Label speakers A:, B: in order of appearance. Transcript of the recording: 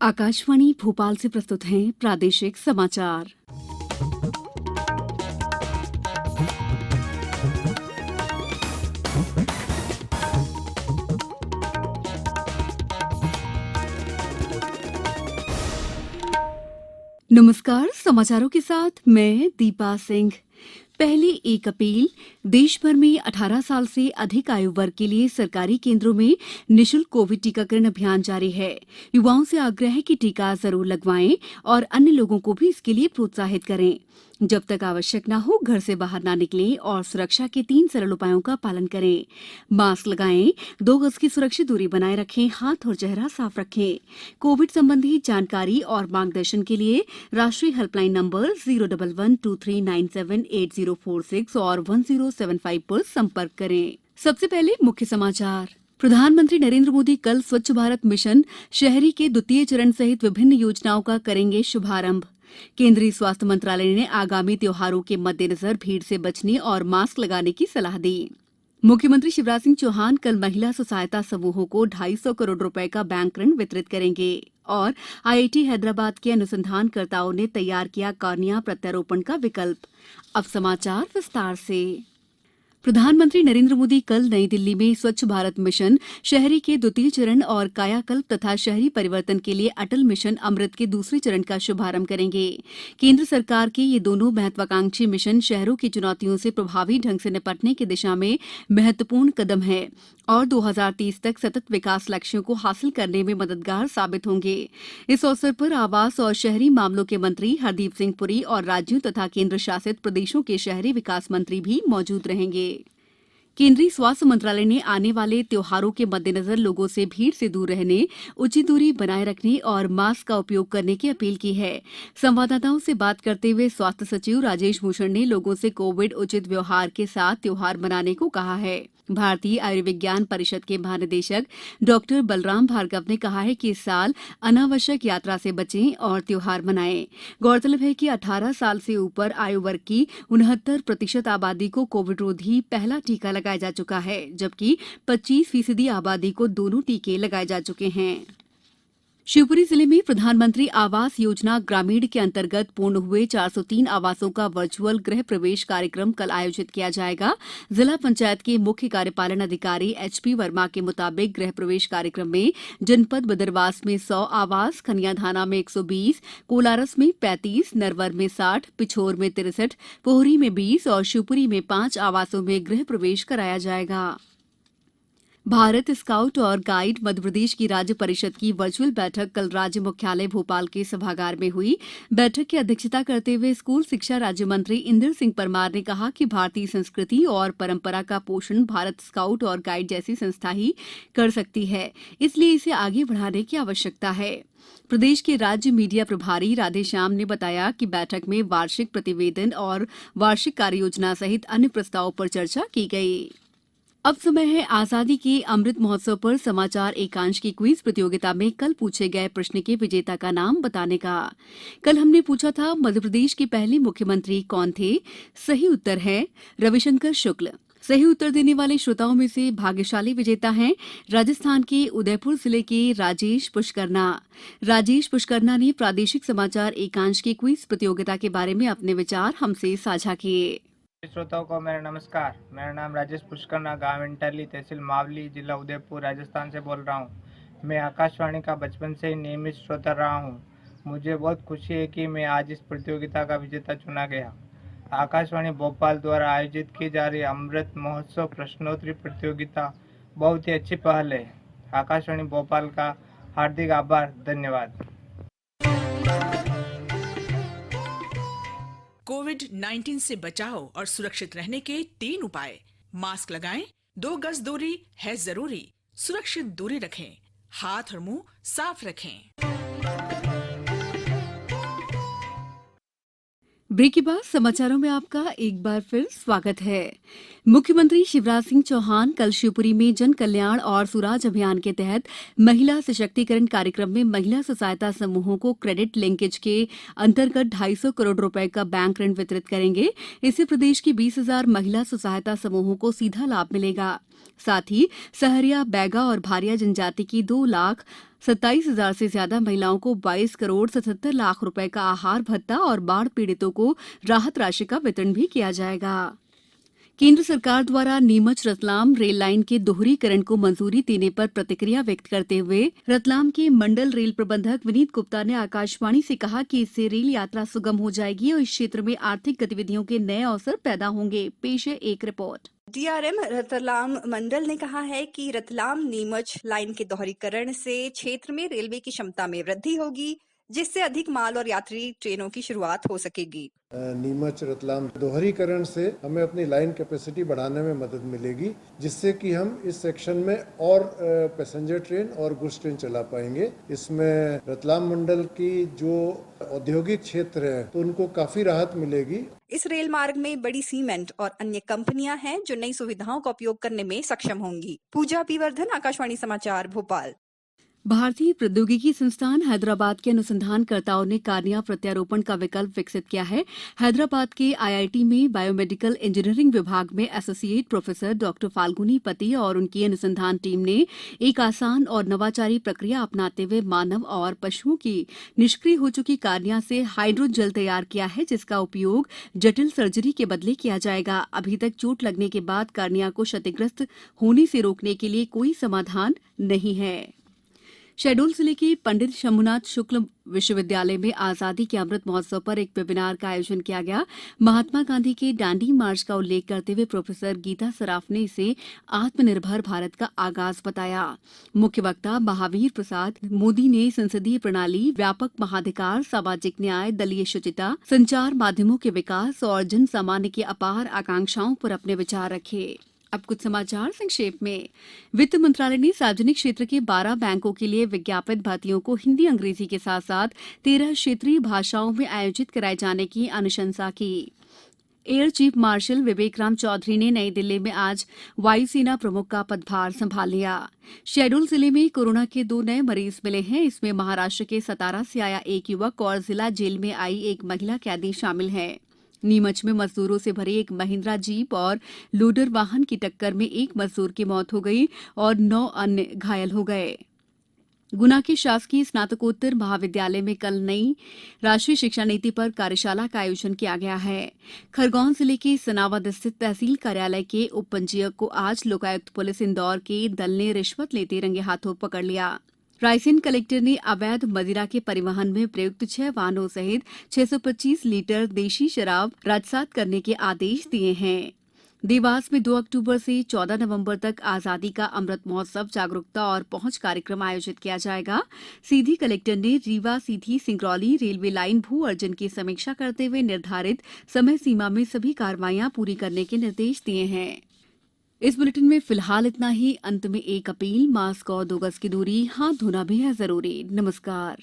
A: आकाशवाणी भोपाल से प्रस्तुत हैं प्रादेशिक समाचार। नमस्कार, समाचारों के साथ मैं दीपा सिंह। पहली 1 अप्रैल देश भर में 18 साल से अधिक आयु वर्ग के लिए सरकारी केंद्रों में निःशुल्क कोविड टीकाकरण अभियान जारी है। युवाओं से आग्रह है कि टीका जरूर लगवाएं और अन्य लोगों को भी इसके लिए प्रोत्साहित करें। जब तक आवश्यक न हो घर से बाहर न निकलें और सुरक्षा के 3 सरल उपायों का पालन करें। मास्क लगाएं, 2 गज की सुरक्षित दूरी बनाए रखें, हाथ और चेहरा साफ रखें। कोविड संबंधी जानकारी और मार्गदर्शन के लिए राष्ट्रीय हेल्पलाइन नंबर 01123978046 और 1075 पर संपर्क करें। सबसे पहले मुख्य समाचार। प्रधानमंत्री नरेंद्र मोदी कल स्वच्छ भारत मिशन शहरी के द्वितीय चरण सहित विभिन्न योजनाओं का करेंगे शुभारंभ। केंद्रीय स्वास्थ्य मंत्रालय ने आगामी त्योहारों के मद्देनजर भीड़ से बचने और मास्क लगाने की सलाह दी। मुख्यमंत्री शिवराज सिंह चौहान कल महिला स्व सहायता समूहों को 250 करोड़ रुपए का बैंक ऋण वितरित करेंगे और आईआईटी हैदराबाद के अनुसंधानकर्ताओं ने तैयार किया कॉर्निया प्रत्यारोपण का विकल्प। अब समाचार विस्तार से। प्रधानमंत्री नरेंद्र मोदी कल नई दिल्ली में स्वच्छ भारत मिशन शहरी के द्वितीय चरण और कायाकल्प तथा शहरी परिवर्तन के लिए अटल मिशन अमृत के दूसरे चरण का शुभारंभ करेंगे। केंद्र सरकार के ये दोनों महत्वाकांक्षी मिशन शहरों की चुनौतियों से प्रभावी ढंग से निपटने की दिशा में महत्वपूर्ण कदम है और 2030 तक सतत विकास लक्ष्यों को हासिल करने में मददगार साबित होंगे। इस अवसर पर आवास और शहरी मामलों के मंत्री हरदीप सिंह पुरी और राज्यों तथा केंद्र शासित प्रदेशों के शहरी विकास मंत्री भी मौजूद रहेंगे। केंद्रीय स्वास्थ्य मंत्रालय ने आने वाले त्योहारों के मद्देनजर लोगों से भीड़ से दूर रहने, उचित दूरी बनाए रखने और मास्क का उपयोग करने की अपील की है। संवाददाताओं से बात करते हुए स्वास्थ्य सचिव राजेश भूषण ने लोगों से कोविड उचित व्यवहार के साथ त्योहार मनाने को कहा है। भारतीय आयुर्विज्ञान परिषद के महानिदेशक डॉक्टर बलराम भार्गव ने कहा है कि इस साल अनावश्यक यात्रा से बचें और त्योहार मनाएं। गौरतलब है कि 18 साल से ऊपर आयु वर्ग की 69% आबादी को कोविड रोधी पहला टीका लगाया जा चुका है, जबकि 25% आबादी को दोनों टीके लगाए जा चुके हैं। शिवपुरी जिले में प्रधानमंत्री आवास योजना ग्रामीण के अंतर्गत पूर्ण हुए 403 आवासों का वर्चुअल गृह प्रवेश कार्यक्रम कल आयोजित किया जाएगा। जिला पंचायत के मुख्य कार्यपालन अधिकारी एचपी वर्मा के मुताबिक गृह प्रवेश कार्यक्रम में जनपद बदरवास में 100 आवास, खनियाधाना में 120, कोलारस में 35, नरवर में 60, पिछोर में 63, पोहरी में 20 और शिवपुरी में 5 आवासों में गृह प्रवेश कराया जाएगा। भारत स्काउट और गाइड मध्यप्रदेश की राज्य परिषद की वर्चुअल बैठक कल राज्य मुख्यालय भोपाल के सभागार में हुई। बैठक की अध्यक्षता करते हुए स्कूल शिक्षा राज्य मंत्री इंदर सिंह परमार ने कहा कि भारतीय संस्कृति और परंपरा का पोषण भारत स्काउट और गाइड जैसी संस्था ही कर सकती है, इसलिए इसे आगे बढ़ाने की आवश्यकता है। प्रदेश के राज्य मीडिया प्रभारी राधेश्याम ने बताया कि बैठक में वार्षिक प्रतिवेदन और वार्षिक कार्ययोजना सहित अन्य प्रस्तावों पर चर्चा की गई। अब समय है आजादी के अमृत महोत्सव पर समाचार एकांश की क्विज प्रतियोगिता में कल पूछे गए प्रश्न के विजेता का नाम बताने का। कल हमने पूछा था मध्यप्रदेश के पहले मुख्यमंत्री कौन थे। सही उत्तर है रविशंकर शुक्ल। सही उत्तर देने वाले श्रोताओं में से भाग्यशाली विजेता हैं राजस्थान के उदयपुर जिले के राजेश पुष्करना। राजेश पुष्करना ने प्रादेशिक समाचार एकांश की क्विज प्रतियोगिता के बारे में अपने विचार हमसे साझा किए।
B: श्रोताओं को मेरा नमस्कार। मेरा नाम राजेश पुष्करना, गांव इंटरली, तहसील मावली, जिला उदयपुर, राजस्थान से बोल रहा हूं। मैं आकाशवाणी का बचपन से ही नियमित श्रोता रहा हूं। मुझे बहुत खुशी है कि मैं आज इस प्रतियोगिता का विजेता चुना गया। आकाशवाणी भोपाल द्वारा आयोजित की जा रही अमृत महोत्सव प्रश्नोत्तरी प्रतियोगिता बहुत ही अच्छी पहल है। आकाशवाणी भोपाल का हार्दिक आभार, धन्यवाद।
C: कोविड-19 से बचाव और सुरक्षित रहने के 3 उपाय। मास्क लगाएं, 2 गज दूरी है जरूरी, सुरक्षित दूरी रखें, हाथ और मुंह साफ रखें।
A: ब्रेक के बाद समाचारों में आपका एक बार फिर स्वागत है। मुख्यमंत्री शिवराज सिंह चौहान कल शिवपुरी में जन कल्याण और सुराज अभियान के तहत महिला सशक्तिकरण कार्यक्रम में महिला स्व सहायता समूहों को क्रेडिट लिंकेज के अंतर्गत 250 करोड़ रुपए का बैंक ऋण वितरित करेंगे। इससे प्रदेश की 20,000 महिला स्व सहायता समूहों को सीधा लाभ मिलेगा। साथ ही सहरिया, बैगा और भारिया जनजाति की 2 लाख 27,000 से ज्यादा महिलाओं को 22 करोड़ 77 लाख रुपए का आहार भत्ता और बाढ़ पीड़ितों को राहत राशि का वितरण भी किया जाएगा। केंद्र सरकार द्वारा नीमच रतलाम रेल लाइन के दोहरीकरण को मंजूरी देने पर प्रतिक्रिया व्यक्त करते हुए रतलाम के मंडल रेल प्रबंधक विनीत गुप्ता ने आकाशवाणी से कहा कि इससे रेल यात्रा सुगम हो जाएगी और इस क्षेत्र में आर्थिक गतिविधियों के नए अवसर पैदा होंगे। पेश है एक रिपोर्ट।
D: डीआरएम रतलाम मंडल ने कहा है कि रतलाम नीमच लाइन के दोहरीकरण से क्षेत्र में रेलवे की क्षमता में वृद्धि होगी, जिससे अधिक माल और यात्री ट्रेनों की शुरुआत हो सकेगी।
E: नीमच रतलाम दोहरीकरण से हमें अपनी लाइन कैपेसिटी बढ़ाने में मदद मिलेगी, जिससे कि हम इस सेक्शन में और पैसेंजर ट्रेन और गुड्स ट्रेन चला पाएंगे। इसमें रतलाम मंडल की जो औद्योगिक क्षेत्र है तो उनको काफी राहत मिलेगी।
D: इस रेल मार्ग में बड़ी सीमेंट और अन्य कंपनियां हैं जो नई सुविधाओं का उपयोग करने में सक्षम होंगी। पूजा पीवर्धन, आकाशवाणी समाचार, भोपाल।
A: भारतीय प्रौद्योगिकी संस्थान हैदराबाद के अनुसंधानकर्ताओं ने कार्निया प्रत्यारोपण का विकल्प विकसित किया है। हैदराबाद के आईआईटी में बायोमेडिकल इंजीनियरिंग विभाग में एसोसिएट प्रोफेसर डॉक्टर फाल्गुनी पति और उनकी अनुसंधान टीम ने एक आसान और नवाचारी प्रक्रिया अपनाते हुए मानव और पशुओं की निष्क्रिय हो चुकी कार्निया से हाइड्रोजेल तैयार किया है, जिसका उपयोग जटिल सर्जरी के बदले किया जाएगा। अभी तक चोट लगने के बाद कार्निया को क्षतिग्रस्त होने से रोकने के लिए कोई समाधान नहीं है। शहडोल जिले के पंडित शंभुनाथ शुक्ल विश्वविद्यालय में आजादी के अमृत महोत्सव पर एक वेबिनार का आयोजन किया गया। महात्मा गांधी के दांडी मार्च का उल्लेख करते हुए प्रोफेसर गीता सराफ ने इसे आत्मनिर्भर भारत का आगाज बताया। मुख्य वक्ता महावीर प्रसाद मोदी ने संसदीय प्रणाली, व्यापक महाधिकार, सामाजिक न्याय, दलीय शुचिता, संचार माध्यमों के विकास और जन सामान्य की अपार आकांक्षाओं पर अपने विचार रखे। अब कुछ समाचार संक्षेप में। वित्त मंत्रालय ने सार्वजनिक क्षेत्र के 12 बैंकों के लिए विज्ञापित भर्तियों को हिंदी, अंग्रेजी के साथ साथ 13 क्षेत्रीय भाषाओं में आयोजित कराए जाने की अनुशंसा की। एयर चीफ मार्शल विवेक राम चौधरी ने नई दिल्ली में आज वायुसेना प्रमुख का पदभार संभाल लिया। शहडोल जिले में कोरोना के 2 नए मरीज मिले हैं। इसमें महाराष्ट्र के सतारा से आया एक युवक और जिला जेल में आई एक महिला कैदी शामिल है। नीमच में मजदूरों से भरी एक महिंद्रा जीप और लोडर वाहन की टक्कर में एक मजदूर की मौत हो गई और 9 अन्य घायल हो गए। गुना के शासकीय स्नातकोत्तर महाविद्यालय में कल नई राष्ट्रीय शिक्षा नीति पर कार्यशाला का आयोजन किया गया है। खरगोन जिले के सनावद स्थित तहसील कार्यालय के उप पंजीयक को आज लोकायुक्त पुलिस इंदौर के दल ने रिश्वत लेते रंगे हाथों पकड़ लिया। रायसेन कलेक्टर ने अवैध मदिरा के परिवहन में प्रयुक्त 6 वाहनों सहित 625 लीटर देशी शराब राजसात करने के आदेश दिए हैं। देवास में 2 अक्टूबर से 14 नवंबर तक आजादी का अमृत महोत्सव जागरूकता और पहुंच कार्यक्रम आयोजित किया जाएगा। सीधी कलेक्टर ने रीवा सीधी सिंगरौली रेलवे लाइन भू अर्जन की समीक्षा करते हुए निर्धारित समय सीमा में सभी कार्रवाइयां पूरी करने के निर्देश दिए हैं। इस बुलेटिन में फिलहाल इतना ही। अंत में एक अपील, मास्क और 2 गज की दूरी, हाथ धोना भी है जरूरी। नमस्कार।